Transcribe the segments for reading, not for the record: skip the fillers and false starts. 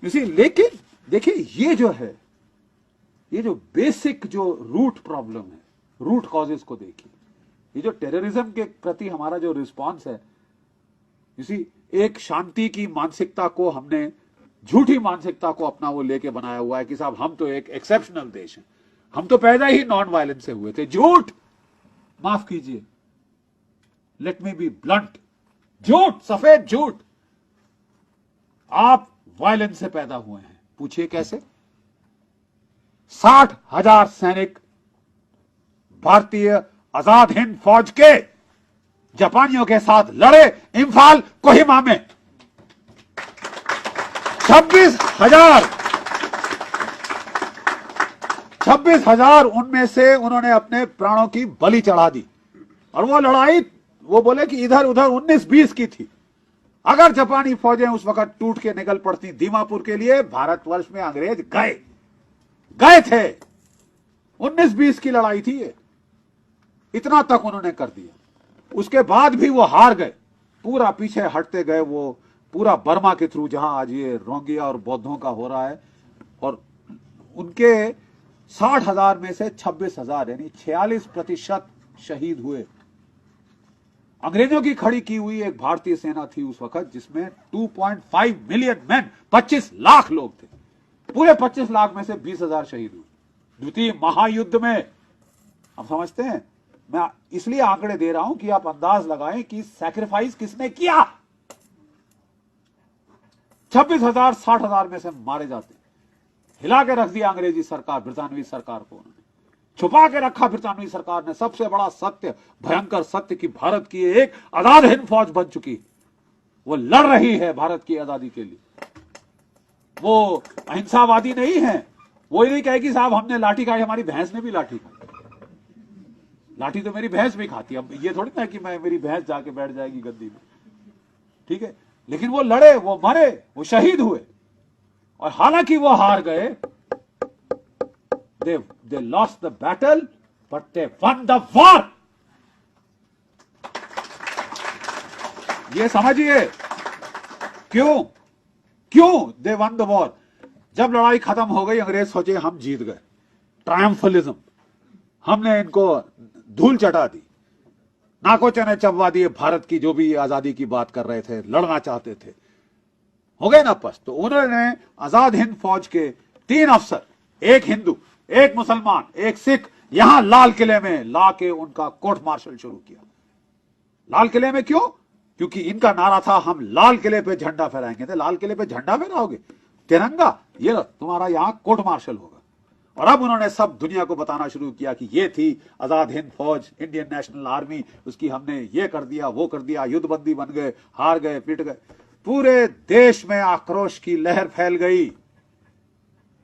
इसी लेकिन देखिए ये जो है, ये जो बेसिक जो रूट प्रॉब्लम है, रूट कॉजेस को देखिए, ये जो टेररिज्म के प्रति हमारा जो रिस्पांस है, इसी एक शांति की मानसिकता को हमने, झूठी मानसिकता को अपना वो लेके बनाया हुआ है कि साहब हम तो एक एक्सेप्शनल देश हैं, हम तो पैदा ही नॉन वायलेंस से हुए थे। झूठ, माफ कीजिए, लेट मी बी ब्लंट, झूठ, सफेद झूठ। आप वायलेंस से पैदा हुए हैं। पूछिए कैसे? 60,000 सैनिक भारतीय आजाद हिंद फौज के जापानियों के साथ लड़े इंफाल कोहिमा में। 26,000 उनमें से उन्होंने अपने प्राणों की बलि चढ़ा दी। और वो लड़ाई, वो बोले कि इधर उधर 19-20 की थी। अगर जापानी फौजें उस वक्त टूट के निकल पड़ती दीमापुर के लिए, भारतवर्ष में अंग्रेज गए थे। 19-20 की लड़ाई थी ये, इतना तक उन्होंने कर दिया। उसके बाद भी वो हार गए, पूरा पीछे हटते गए। वो पूरा बर्मा के थ्रू, जहां आज ये रोहिंग्या और बौद्धों का हो रहा है, और उनके 60,000 में से 26,000 यानी 46% शहीद हुए। अंग्रेजों की खड़ी की हुई एक भारतीय सेना थी उस वक्त, जिसमें 2.5 मिलियन मैन, 25 लाख लोग थे। पूरे 25 लाख में से 20,000 शहीद हुए द्वितीय महायुद्ध में। आप समझते हैं? मैं इसलिए आंकड़े दे रहा हूं कि आप अंदाज लगाएं कि सैक्रिफाइस किसने किया। 26,000 60,000 में से मारे जाते। हिला के रख दिया अंग्रेजी सरकार, ब्रितानवी सरकार को उन्होंने छुपा के रखा। ब्रितानवी सरकार ने सबसे बड़ा सत्य, भयंकर सत्य, कि भारत की एक आजाद हिंद फौज बन चुकी, वो लड़ रही है भारत की आजादी के लिए। वो अहिंसावादी नहीं है। वो ही नहीं कहे कि साहब हमने लाठी खाई, हमारी भैंस ने भी लाठी खाई। लाठी तो मेरी भैंस भी खाती है। अब ये थोड़ी ना कि मैं, मेरी भैंस जाके बैठ जाएगी गद्दी में, ठीक है। लेकिन वो लड़े, वो मरे, वो शहीद हुए। और हालांकि वो हार गए, they lost the battle but they won the war। ये समझिए क्यों they won the war। जब लड़ाई खत्म हो गई, अंग्रेज सोचे हम जीत गए, ट्रायम्फलिज्म, हमने इनको धूल चटा दी, नाको चने चबवा दिए। भारत की जो भी आजादी की बात कर रहे थे, लड़ना चाहते थे, हो गए ना पस्त। तो उन्होंने आजाद हिंद फौज के 3 अफसर, एक हिंदू, एक मुसलमान, एक सिख, यहां लाल किले में लाके उनका कोर्ट मार्शल शुरू किया। लाल किले में क्यों? क्योंकि इनका नारा था हम लाल किले पे झंडा फहराएंगे। तो लाल किले पे झंडा फहराओगे, तिरंगा, ये लो तुम्हारा यहां कोर्ट मार्शल होगा। और अब उन्होंने सब दुनिया को बताना शुरू किया कि ये थी आजाद हिंद फौज, इंडियन नेशनल आर्मी, उसकी हमने ये कर दिया, वो कर दिया, युद्धबंदी बन गए, हार गए, पिट गए। पूरे देश में आक्रोश की लहर फैल गई।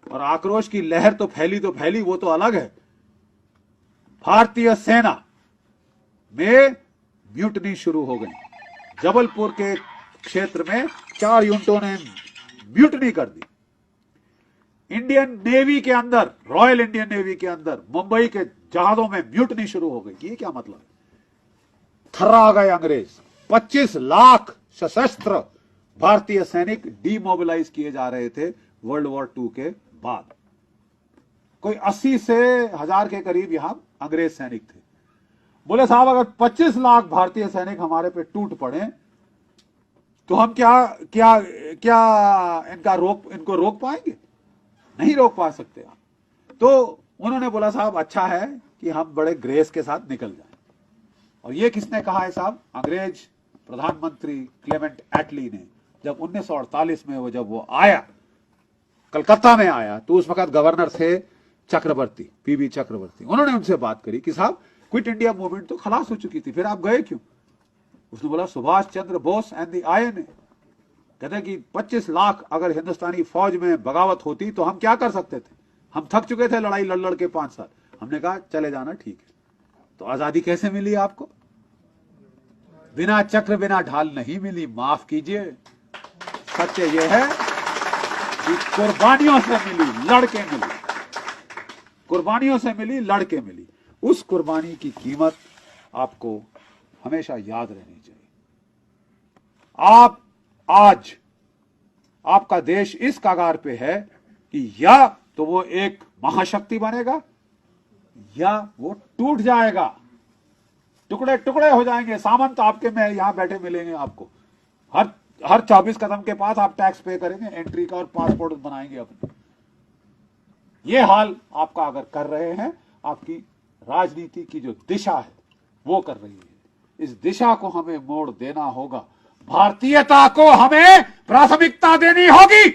और आक्रोश की लहर तो फैली, वो तो अलग है। भारतीय सेना में म्यूटनी शुरू हो गई। जबलपुर के क्षेत्र में 4 यूनिटों ने म्यूटनी कर दी। इंडियन नेवी के अंदर, रॉयल इंडियन नेवी के अंदर, मुंबई के जहाजों में म्यूटनी शुरू हो गई। ये क्या मतलब है? थर्रा गए अंग्रेज। 25 लाख सशस्त्र भारतीय सैनिक डीमोबिलाइज किए जा रहे थे वर्ल्ड वॉर 2 के बाद। कोई 80 से 1000 के करीब यहां अंग्रेज सैनिक थे। बोले साहब अगर 25 लाख भारतीय सैनिक हमारे पे टूट पड़े तो हम क्या इनको रोक पाएंगे? नहीं रोक पा सकते आप। तो उन्होंने बोला साहब अच्छा है कि हम बड़े ग्रेस के साथ निकल जाएं। और ये किसने कहा है साहब? अंग्रेज प्रधानमंत्री क्लेमेंट एटली ने। जब 1948 में जब वो आया, कलकत्ता में आया, तो उस वक्त गवर्नर थे चक्रवर्ती, पीबी चक्रवर्ती। उन्होंने उनसे बात करी कि साहब क्विट इंडिया मूवमेंट तो खलास हो चुकी थी, फिर आप गए क्यों? उसने बोला Subhash Chandra Bose and the INA कहते हैं कि 25 लाख अगर हिंदुस्तानी फौज में बगावत होती तो हम क्या कर सकते थे? हम थक चुके थे लड़ाई लड़ लड़ के 5 साल। हमने कहा चले जाना, ठीक है। तो आजादी कैसे मिली आपको? बिना चक्र बिना ढाल नहीं मिली, माफ कीजिए। सत्य यह है कि कुर्बानियों से मिली, लड़के मिली, कुर्बानियों से मिली, लड़के मिली। उस कुर्बानी की कीमत आपको हमेशा याद रहनी चाहिए। आप आज आपका देश इस कगार पे है कि या तो वो एक महाशक्ति बनेगा या वो टूट जाएगा, टुकड़े टुकड़े हो जाएंगे। सामंत आपके में यहां बैठे मिलेंगे आपको, हर 24 कदम के पास आप टैक्स पे करेंगे, एंट्री का और पासपोर्ट बनाएंगे अपने। ये हाल आपका अगर कर रहे हैं, आपकी राजनीति की जो दिशा है वो कर रही है। इस दिशा को हमें मोड़ देना होगा, भारतीयता को हमें प्राथमिकता देनी होगी।